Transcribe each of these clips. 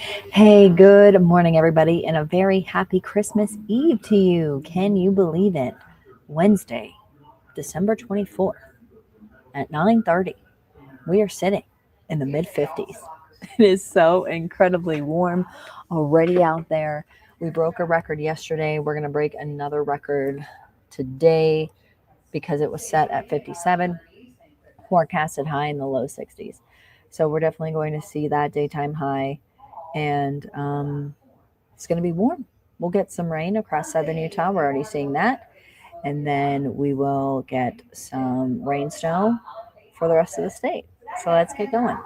Hey, good morning, everybody, and a very happy Christmas Eve to you. Can you believe it? Wednesday, December 24th at 9:30. We are sitting in the mid 50s. It is so incredibly warm already out there. We broke a record yesterday. We're going to break another record today because it was set at 57, forecasted high in the low 60s. So we're definitely going to see that daytime high, and it's going to be warm. We'll get some rain across southern Utah. We're already seeing that. And then we will get some rain snow for the rest of the state. So let's get going.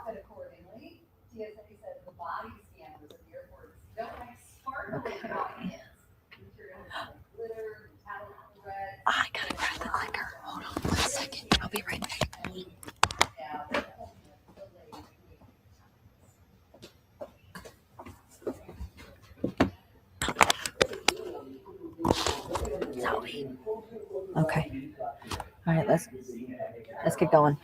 Okay. I gotta grab the clicker. Hold on 1 second. I'll be right back. Zoe. Okay. All right, let's get going.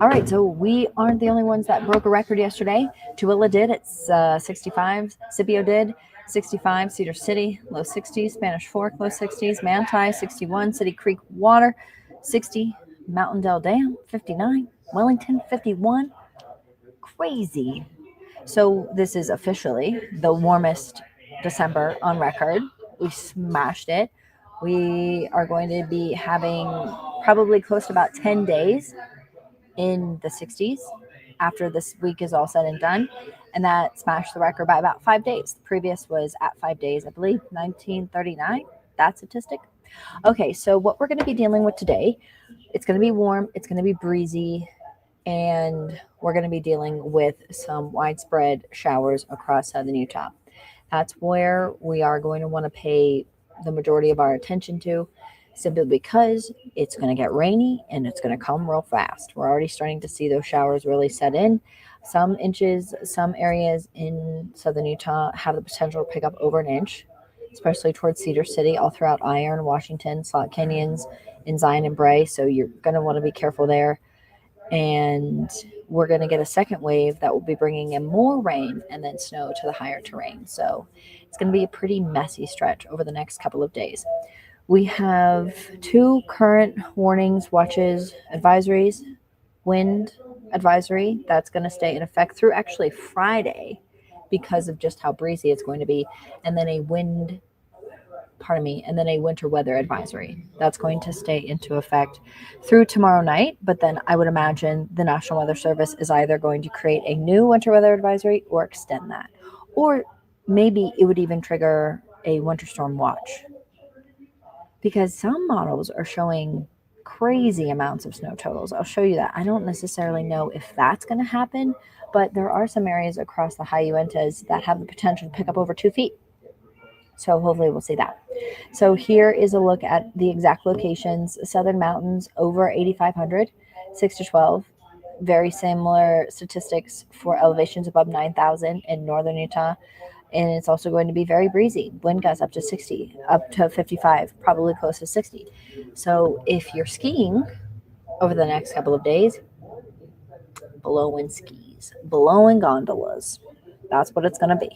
All right, so we aren't the only ones that broke a record yesterday. Tooele did. It's 65. Scipio did. 65. Cedar City, low 60s. Spanish Fork, low 60s. Manti, 61. City Creek Water, 60. Mountain Dell Dam, 59. Wellington, 51. Crazy. So this is officially the warmest December on record. We smashed it. We are going to be having probably close to about 10 days in the 60s after this week is all said and done. And that smashed the record by about 5 days. The previous was at 5 days, I believe, 1939, that statistic. Okay, so what we're going to be dealing with today, it's going to be warm, it's going to be breezy, and we're going to be dealing with some widespread showers across southern Utah. That's where we are going to want to pay the majority of our attention to, simply because it's going to get rainy and it's going to come real fast. We're already starting to see those showers really set in. Some inches, some areas in southern Utah have the potential to pick up over an inch, especially towards Cedar City, all throughout Iron, Washington, Slot Canyons, in Zion and Bray. So you're going to want to be careful there. And we're going to get a second wave that will be bringing in more rain and then snow to the higher terrain. So it's going to be a pretty messy stretch over the next couple of days. We have two current warnings, watches, advisories. Wind advisory that's going to stay in effect through actually Friday because of just how breezy it's going to be, and then and then a winter weather advisory that's going to stay into effect through tomorrow night. But then I would imagine the National Weather Service is either going to create a new winter weather advisory or extend that, or maybe it would even trigger a winter storm watch, because some models are showing crazy amounts of snow totals. I'll show you that. I don't necessarily know if that's going to happen, but there are some areas across the high Uintas that have the potential to pick up over 2 feet. So hopefully we'll see that. So here is a look at the exact locations. Southern Mountains over 8,500, 6 to 12. Very similar statistics for elevations above 9,000 in northern Utah. And it's also going to be very breezy. Wind gusts up to 60, up to 55, probably close to 60. So if you're skiing over the next couple of days, blowing skis, blowing gondolas. That's what it's going to be.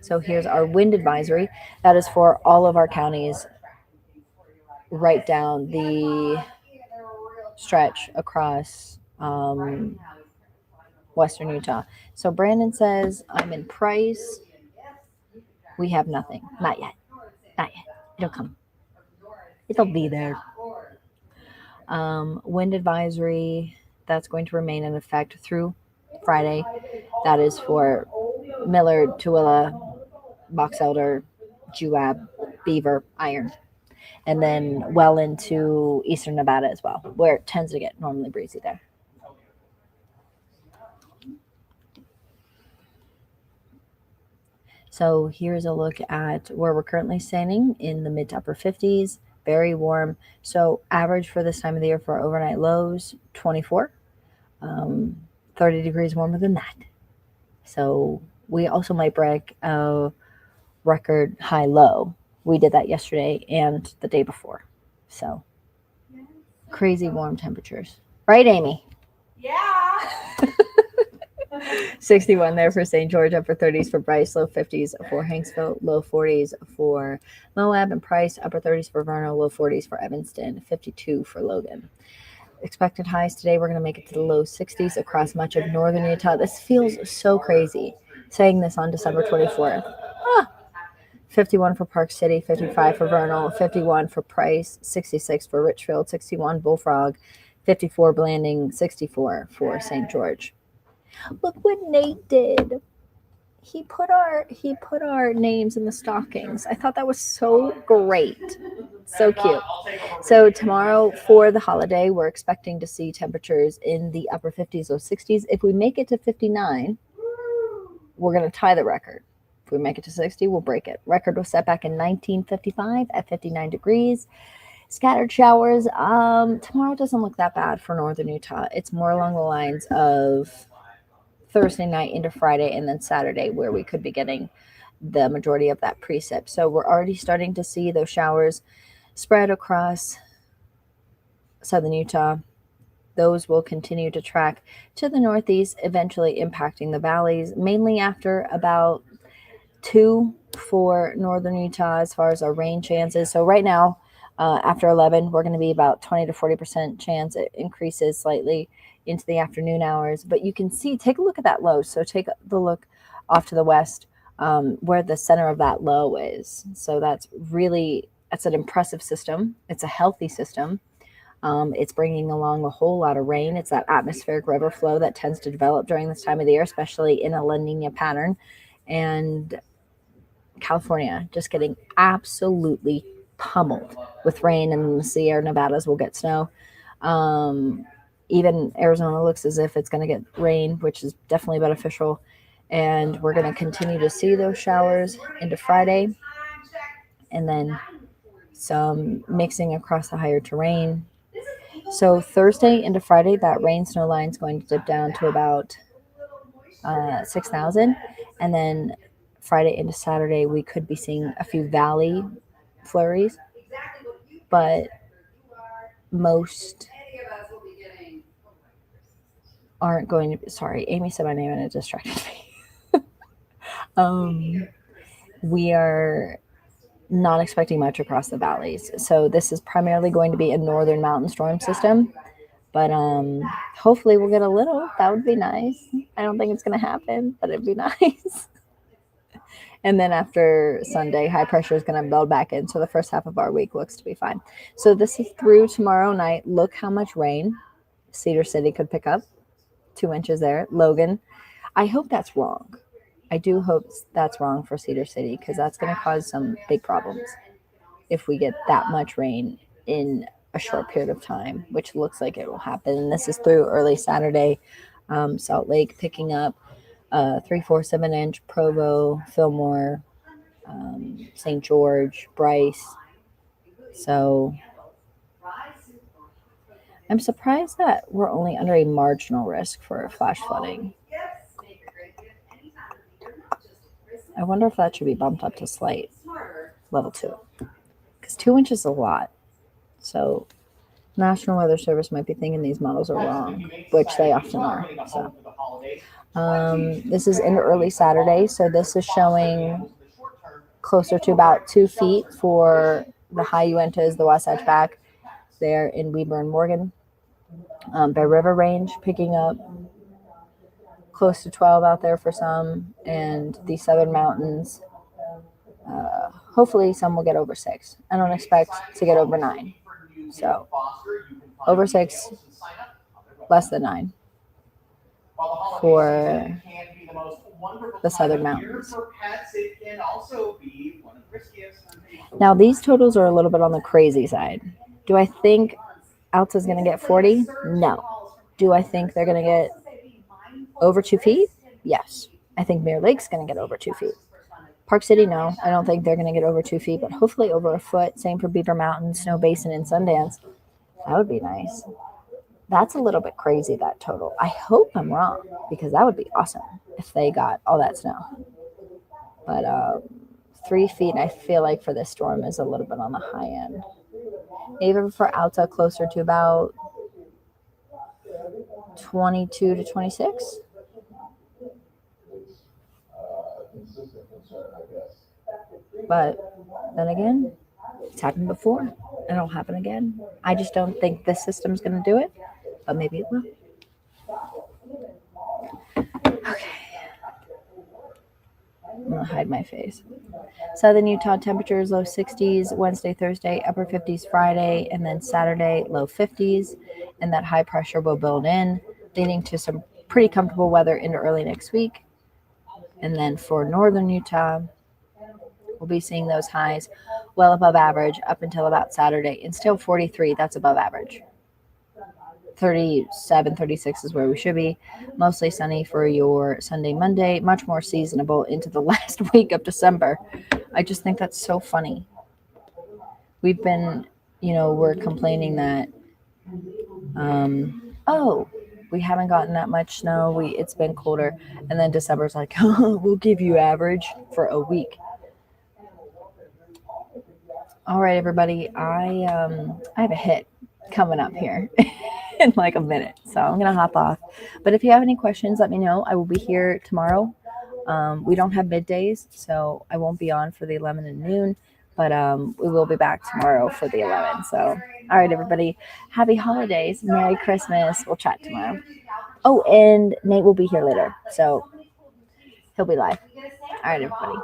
So here's our wind advisory. That is for all of our counties right down the stretch across western Utah. So Brandon says, I'm in Price. We have nothing. Not yet. Not yet. It'll come. It'll be there. Wind advisory, that's going to remain in effect through Friday. That is for Millard, Tooele, Box Elder, Juab, Beaver, Iron, and then well into eastern Nevada as well, where it tends to get normally breezy there. So here's a look at where we're currently standing in the mid to upper 50s, very warm. So average for this time of the year for overnight lows, 24, 30 degrees warmer than that. So we also might break a record high low. We did that yesterday and the day before. So crazy warm temperatures. Right, Amy? Yeah. 61 there for St. George, upper 30s for Bryce, low 50s for Hanksville, low 40s for Moab and Price, upper 30s for Vernal, low 40s for Evanston, 52 for Logan. Expected highs today, we're going to make it to the low 60s across much of northern Utah. This feels so crazy saying this on December 24th. 51 for Park City, 55 for Vernal, 51 for Price, 66 for Richfield, 61 Bullfrog, 54 Blanding, 64 for St. George. Look what Nate did. He put our names in the stockings. I thought that was so great. So cute. So tomorrow for the holiday, we're expecting to see temperatures in the upper 50s or 60s. If we make it to 59, we're going to tie the record. If we make it to 60, we'll break it. Record was set back in 1955 at 59 degrees. Scattered showers. Tomorrow doesn't look that bad for northern Utah. It's more along the lines of Thursday night into Friday and then Saturday where we could be getting the majority of that precip. So we're already starting to see those showers spread across southern Utah. Those will continue to track to the northeast, eventually impacting the valleys, mainly after about 2 for northern Utah as far as our rain chances. So right now, after 11, we're going to be about 20 to 40% chance. It increases slightly into the afternoon hours. But you can see, take a look at that low. So take the look off to the west where the center of that low is. So that's an impressive system. It's a healthy system. It's bringing along a whole lot of rain. It's that atmospheric river flow that tends to develop during this time of the year, especially in a La Nina pattern. And California just getting absolutely pummeled with rain, and the Sierra Nevadas will get snow. Even Arizona looks as if it's going to get rain, which is definitely beneficial. And we're going to continue to see those showers into Friday, and then some mixing across the higher terrain. So Thursday into Friday, that rain snow line is going to dip down to about 6,000. And then Friday into Saturday, we could be seeing a few valley flurries, but most aren't going to be. Sorry, Amy said my name and it distracted me. We are not expecting much across the valleys. So this is primarily going to be a northern mountain storm system, but hopefully we'll get a little. That would be nice. I don't think it's going to happen, but it'd be nice. And then after Sunday, high pressure is going to build back in. So the first half of our week looks to be fine. So this is through tomorrow night. Look how much rain Cedar City could pick up. 2 inches there. Logan. I hope that's wrong. I do hope that's wrong for Cedar City, because that's going to cause some big problems if we get that much rain in a short period of time, which looks like it will happen. And this is through early Saturday. Salt Lake picking up 3-4-7 inch, Provo, Fillmore, St. George, Bryce. So I'm surprised that we're only under a marginal risk for flash flooding. I wonder if that should be bumped up to slight level 2, because 2 inches is a lot. So National Weather Service might be thinking these models are wrong, which they often are. So this is into early Saturday, so this is showing closer to about 2 feet for the high Uintas, the Wasatch back there in Weber and Morgan. Bear River Range picking up close to 12 out there for some, and the southern mountains, hopefully some will get over 6. I don't expect to get over 9. So over 6, less than 9 for the southern mountains. Now these totals are a little bit on the crazy side. Do I think Alta's going to get 40? No. Do I think they're going to get over 2 feet? Yes. I think Mirror Lake's going to get over 2 feet. Park City, no. I don't think they're going to get over 2 feet, but hopefully over a foot. Same for Beaver Mountain, Snow Basin, and Sundance. That would be nice. That's a little bit crazy, that total. I hope I'm wrong, because that would be awesome if they got all that snow. But 3 feet, I feel like for this storm is a little bit on the high end. Even for Alta, closer to about 22 to 26. But then again, it's happened before, and it'll happen again. I just don't think this system's going to do it, but maybe it will. Okay. I'm going to hide my face. Southern Utah temperatures low 60s Wednesday, Thursday, upper 50s Friday, and then Saturday low 50s. And that high pressure will build in, leading to some pretty comfortable weather into early next week. And then for northern Utah, we'll be seeing those highs well above average up until about Saturday, and still 43, that's above average. 37, 36 is where we should be. Mostly sunny for your Sunday, Monday, much more seasonable into the last week of December. I just think that's so funny. We've been, we're complaining that, we haven't gotten that much snow. It's been colder. And then December's like, we'll give you average for a week. All right, everybody. I have a hit coming up here in like a minute, so I'm gonna hop off. But if you have any questions, let me know. I will be here tomorrow. We don't have middays, so I won't be on for the 11 and noon, but we will be back tomorrow for the 11. So, all right, everybody. Happy holidays. Merry Christmas. We'll chat tomorrow. Oh, and Nate will be here later, so he'll be live. All right, everybody.